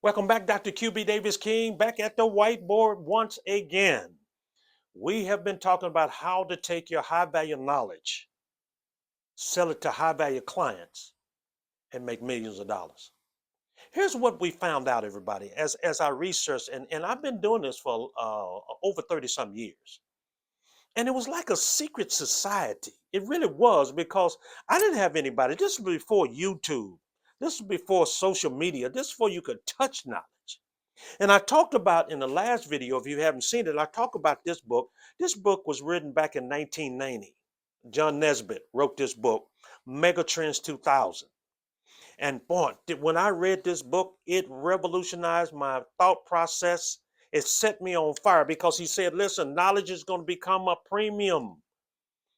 Welcome back, Dr. QB Davis King, back at the whiteboard once again. We have been talking about how to take your high value knowledge, sell it to high value clients, and make millions of dollars. Here's what we found out, everybody, as I researched, and I've been doing this for over 30 some years. And it was like a secret society. It really was because I didn't have anybody. This was before YouTube. This was before social media. This was before you could touch knowledge. And I talked about in the last video, if you haven't seen it, I talk about this book. This book was written back in 1990. John Nesbitt wrote this book, Megatrends 2000. And boy, when I read this book, it revolutionized my thought process. It set me on fire because he said, listen, knowledge is going to become a premium.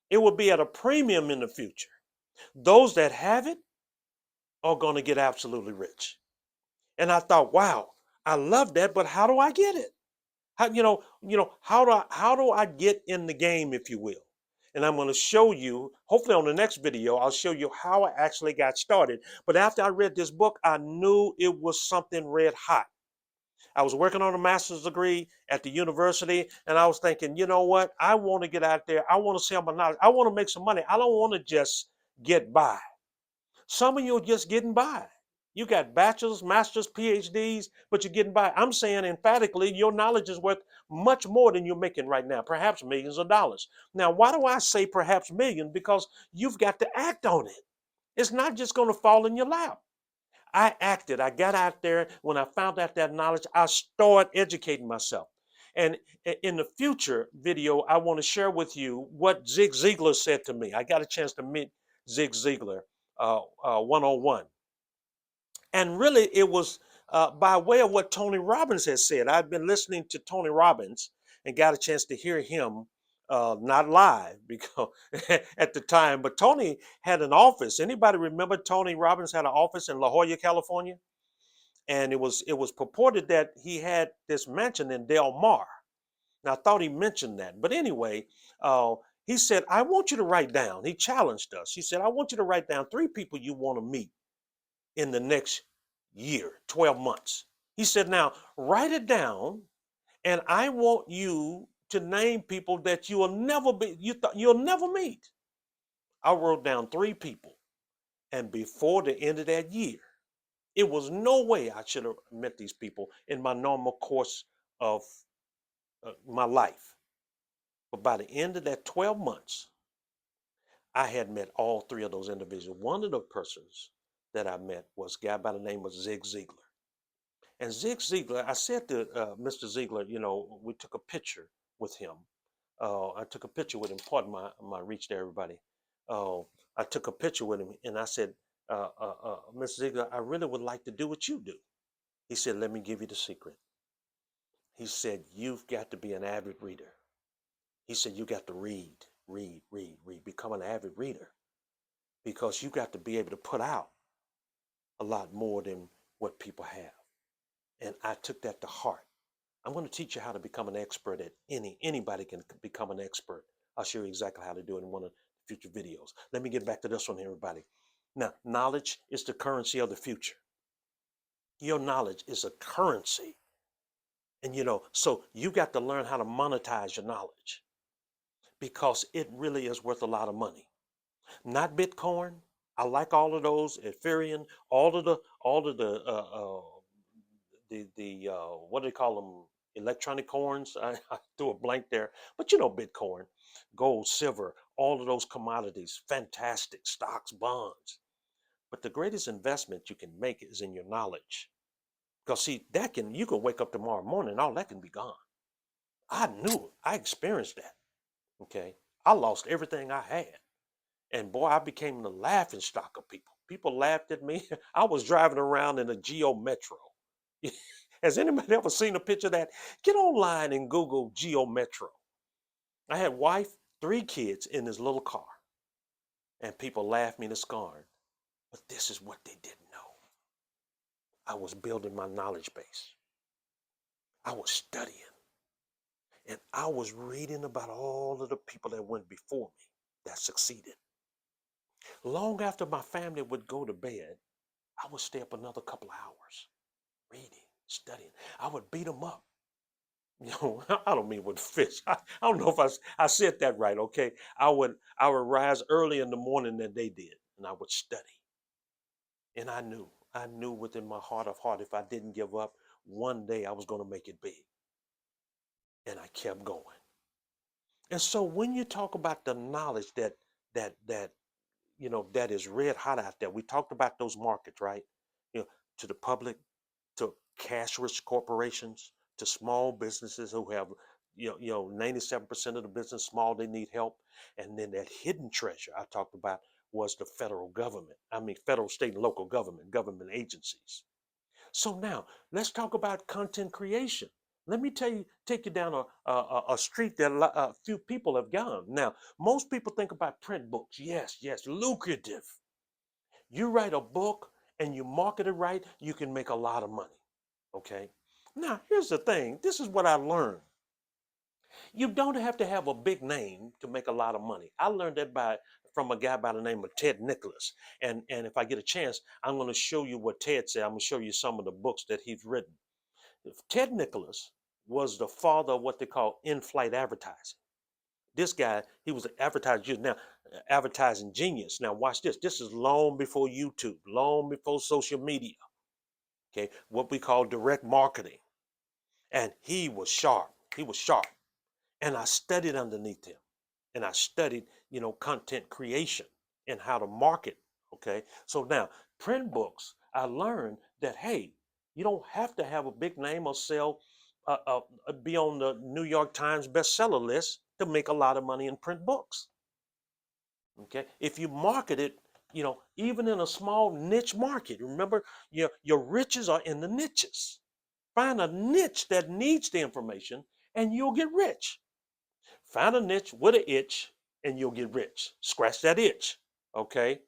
It will be at a premium in the future. Those that have it are going to get absolutely rich. And I thought, wow, I love that, but how do I get it? How do I get in the game, if you will? And I'm going to show you, hopefully on the next video, I'll show you how I actually got started. But after I read this book, I knew it was something red hot. I was working on a master's degree at the university, and I was thinking, you know what? I want to get out there. I want to sell my knowledge. I want to make some money. I don't want to just get by. Some of you are just getting by. You got bachelor's, master's, PhDs, but you're getting by. I'm saying emphatically, your knowledge is worth much more than you're making right now, perhaps millions of dollars. Now, why do I say perhaps millions? Because you've got to act on it. It's not just going to fall in your lap. I acted. I got out there. When I found out that knowledge, I started educating myself. And in the future video, I want to share with you what Zig Ziglar said to me. I got a chance to meet Zig Ziglar one-on-one. And really, it was by way of what Tony Robbins has said. I've been listening to Tony Robbins and got a chance to hear him, not live because at the time, but Tony had an office. Anybody remember Tony Robbins had an office in La Jolla, California? And it was purported that he had this mansion in Del Mar. Now I thought he mentioned that, but anyway, he said, "I want you to write down." He challenged us. He said, "I want you to write down three people you want to meet in the next year, 12 months." He said, "Now write it down, and I want you to name people that you'll never meet." I wrote down three people, and before the end of that year, it was no way I should have met these people in my normal course of my life. But by the end of that 12 months, I had met all three of those individuals. One of the persons that I met was a guy by the name of Zig Ziglar. And Zig Ziglar, I said to Mr. Ziglar, we took a picture with him. I took a picture with him. Pardon my reach there, everybody. Uh, I took a picture with him and I said, Mr. Ziglar, I really would like to do what you do. He said, let me give you the secret. He said, you've got to be an avid reader. He said, you got to read, read, read, read, become an avid reader because you got to be able to put out a lot more than what people have. And I took that to heart. I'm going to teach you how to become an expert at anybody can become an expert. I'll show you exactly how to do it in one of the future videos. Let me get back to this one, everybody. Now, knowledge is the currency of the future. Your knowledge is a currency. And so you got to learn how to monetize your knowledge because it really is worth a lot of money. Not Bitcoin. I like all of those, Ethereum, all of the what do they call them? Electronic coins. I threw a blank there, but Bitcoin, gold, silver, all of those commodities, fantastic stocks, bonds. But the greatest investment you can make is in your knowledge. Because see, you can wake up tomorrow morning and all that can be gone. I knew it. I experienced that. Okay. I lost everything I had. And boy, I became the laughing stock of people. People laughed at me. I was driving around in a Geo Metro. Has anybody ever seen a picture of that? Get online and Google Geo Metro. I had wife, three kids in this little car. And people laughed me to scorn. But this is what they didn't know. I was building my knowledge base. I was studying. And I was reading about all of the people that went before me that succeeded. Long after my family would go to bed, I would stay up another couple of hours reading. studying. I would beat them up. You know, I don't mean with fish. I don't know if I said that right. Okay, I would rise early in the morning than they did, and I would study. And I knew within my heart of heart, if I didn't give up, one day I was going to make it big. And I kept going. And so when you talk about the knowledge that that is red hot out there, we talked about those markets, right? You know, to the public, to cash-rich corporations, to small businesses who have 97% of the business small, they need help. And then that hidden treasure I talked about was the federal government. I mean, federal, state, and local government agencies. So now let's talk about content creation. Let me take you down a street that a few people have gone. Now, most people think about print books. Yes, yes, lucrative. You write a book and you market it right, you can make a lot of money. Okay. Now, here's the thing. This is what I learned. You don't have to have a big name to make a lot of money. I learned that from a guy by the name of Ted Nicholas. And if I get a chance, I'm going to show you what Ted said. I'm going to show you some of the books that he's written. Ted Nicholas was the father of what they call in-flight advertising. This guy, he was an advertising genius. Now watch this. This is long before YouTube, long before social media. Okay, what we call direct marketing. And he was sharp. He was sharp. And I studied underneath him. And I studied, content creation and how to market. Okay. So now, print books, I learned that, hey, you don't have to have a big name or be on the New York Times bestseller list to make a lot of money in print books. Okay. If you market it, even in a small niche market, remember, your riches are in the niches. Find a niche that needs the information and you'll get rich. Find a niche with an itch and you'll get rich. Scratch that itch. Okay.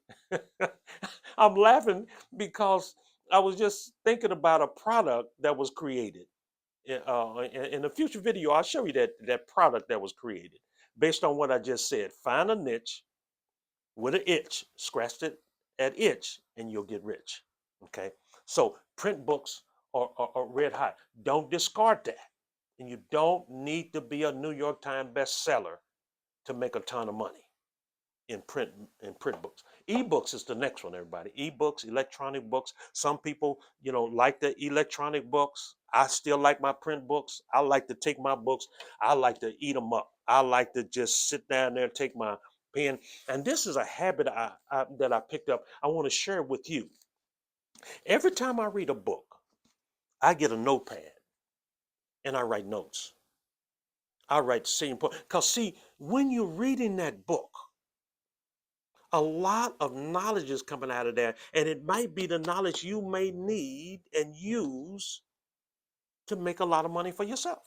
I'm laughing because I was just thinking about a product that was created. In a future video, I'll show you that product that was created based on what I just said. Find a niche with an itch, scratch it at itch, and you'll get rich. Okay. So print books are red hot. Don't discard that. And you don't need to be a New York Times bestseller to make a ton of money in print books. Ebooks is the next one, everybody. Ebooks, electronic books. Some people, like the electronic books. I still like my print books. I like to take my books. I like to eat them up. I like to just sit down there, take my pen. And this is a habit that I picked up. I want to share with you. Every time I read a book, I get a notepad and I write notes. I write the same point. Because see, when you're reading that book, a lot of knowledge is coming out of there, and it might be the knowledge you may need and use to make a lot of money for yourself.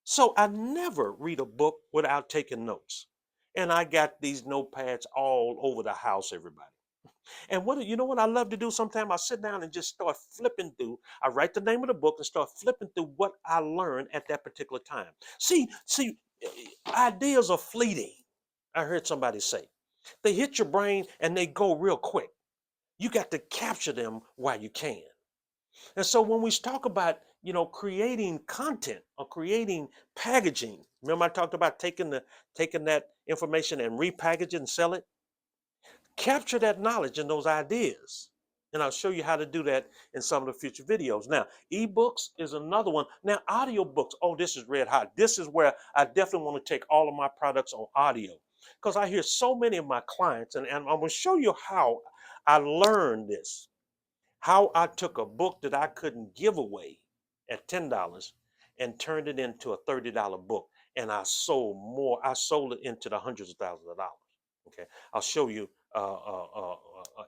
So I never read a book without taking notes. And I got these notepads all over the house, everybody. And what I love to do sometimes? I sit down and just start flipping through. I write the name of the book and start flipping through what I learned at that particular time. See, ideas are fleeting. I heard somebody say. They hit your brain and they go real quick. You got to capture them while you can. And so when we talk about, creating content or creating packaging, remember I talked about taking that information and repackage it and sell it? Capture that knowledge and those ideas. And I'll show you how to do that in some of the future videos. Now, ebooks is another one. Now, audiobooks, oh, this is red hot. This is where I definitely want to take all of my products on audio because I hear so many of my clients, and I'm going to show you how I learned this, how I took a book that I couldn't give away at $10 and turned it into a $30 book. And I sold more. I sold it into the hundreds of thousands of dollars. Okay, I'll show you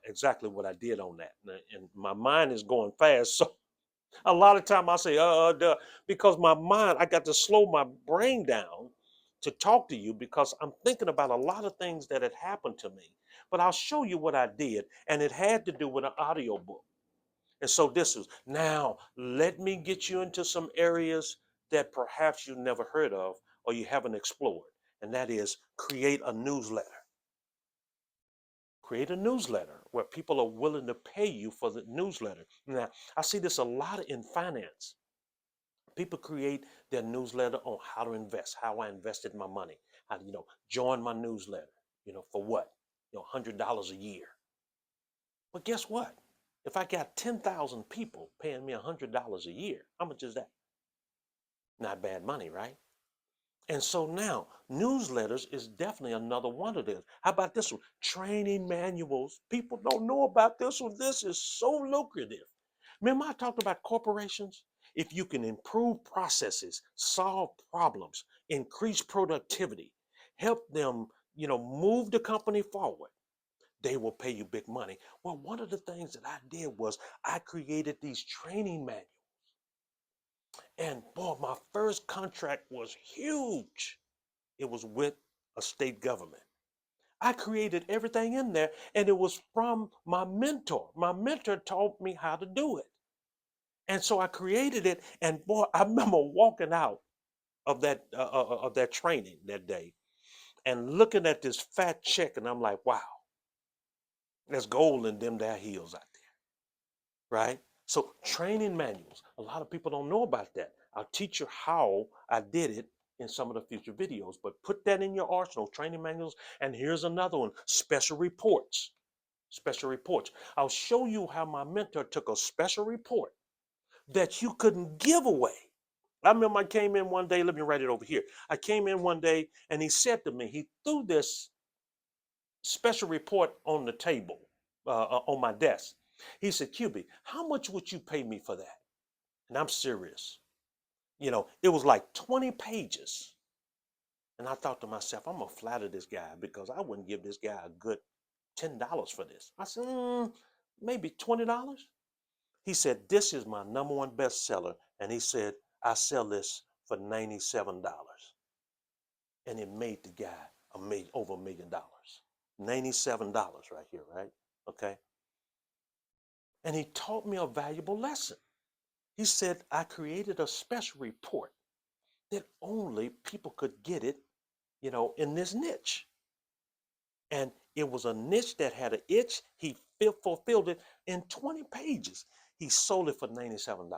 exactly what I did on that. And my mind is going fast, so a lot of time I say duh, because my mind, I got to slow my brain down to talk to you because I'm thinking about a lot of things that had happened to me. But I'll show you what I did, and it had to do with an audio book. And so this is now. Let me get you into some areas that perhaps you never heard of or you haven't explored, and that is create a newsletter. Create a newsletter where people are willing to pay you for the newsletter. Now, I see this a lot in finance. People create their newsletter on how to invest, how I invested my money, how to, join my newsletter, for what? $100 a year. But guess what? If I got 10,000 people paying me $100 a year, how much is that? Not bad money, right? And so now, newsletters is definitely another one of them. How about this one? Training manuals. People don't know about this one. This is so lucrative. Remember, I talked about corporations? If you can improve processes, solve problems, increase productivity, help them, move the company forward, they will pay you big money. Well, one of the things that I did was I created these training manuals. And boy, my first contract was huge. It was with a state government. I created everything in there, and it was from my mentor. My mentor taught me how to do it. And so I created it, and boy, I remember walking out of that training that day and looking at this fat check, and I'm like, wow, there's gold in them there heels out there, right? So training manuals, a lot of people don't know about that. I'll teach you how I did it in some of the future videos, but put that in your arsenal, training manuals. And here's another one, special reports. Special reports. I'll show you how my mentor took a special report that you couldn't give away. I remember I came in one day, let me write it over here. I came in one day and he said to me, he threw this special report on the table, on my desk. He said, Cubie, how much would you pay me for that? And I'm serious. It was like 20 pages. And I thought to myself, I'm going to flatter this guy because I wouldn't give this guy a good $10 for this. I said, maybe $20. He said, this is my number one bestseller. And he said, I sell this for $97. And it made the guy over $1 million. $97 right here, right? Okay. And he taught me a valuable lesson. He said, I created a special report that only people could get it, in this niche. And it was a niche that had an itch. He fulfilled it in 20 pages. He sold it for $97.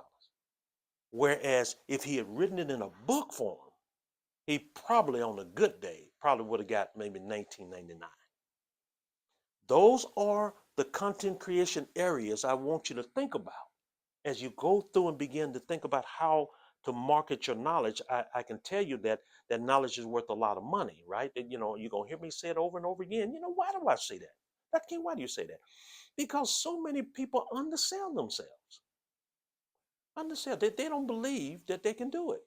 Whereas if he had written it in a book form, he probably on a good day probably would have got maybe $19.99. Those are the content creation areas I want you to think about as you go through and begin to think about how to market your knowledge. I can tell you that knowledge is worth a lot of money, right? And, you're going to hear me say it over and over again. Why do I say that? Dr. King, why do you say that? Because so many people undersell themselves. Undersell. They don't believe that they can do it.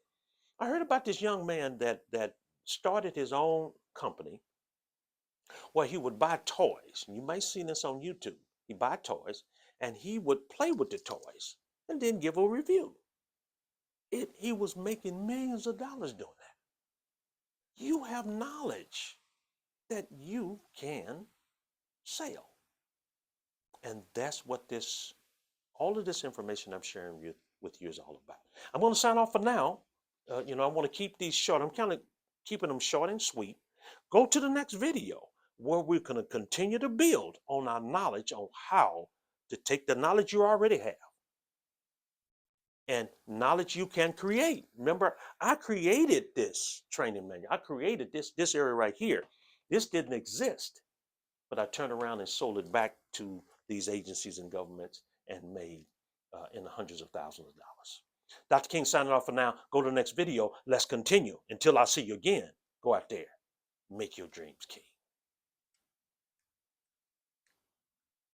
I heard about this young man that started his own company where he would buy toys. You may see this on YouTube. He buy toys and he would play with the toys and then give a review. He was making millions of dollars doing that. You have knowledge that you can sell. And that's what all of this information I'm sharing with you is all about. I'm going to sign off for now. I want to keep these short. I'm kind of keeping them short and sweet. Go to the next video where we're going to continue to build on our knowledge on how to take the knowledge you already have and knowledge you can create. Remember, I created this training manual. I created this area right here. This didn't exist, but I turned around and sold it back to these agencies and governments and made in the hundreds of thousands of dollars. Dr. King signing off for now. Go to the next video. Let's continue. Until I see you again, go out there, make your dreams king.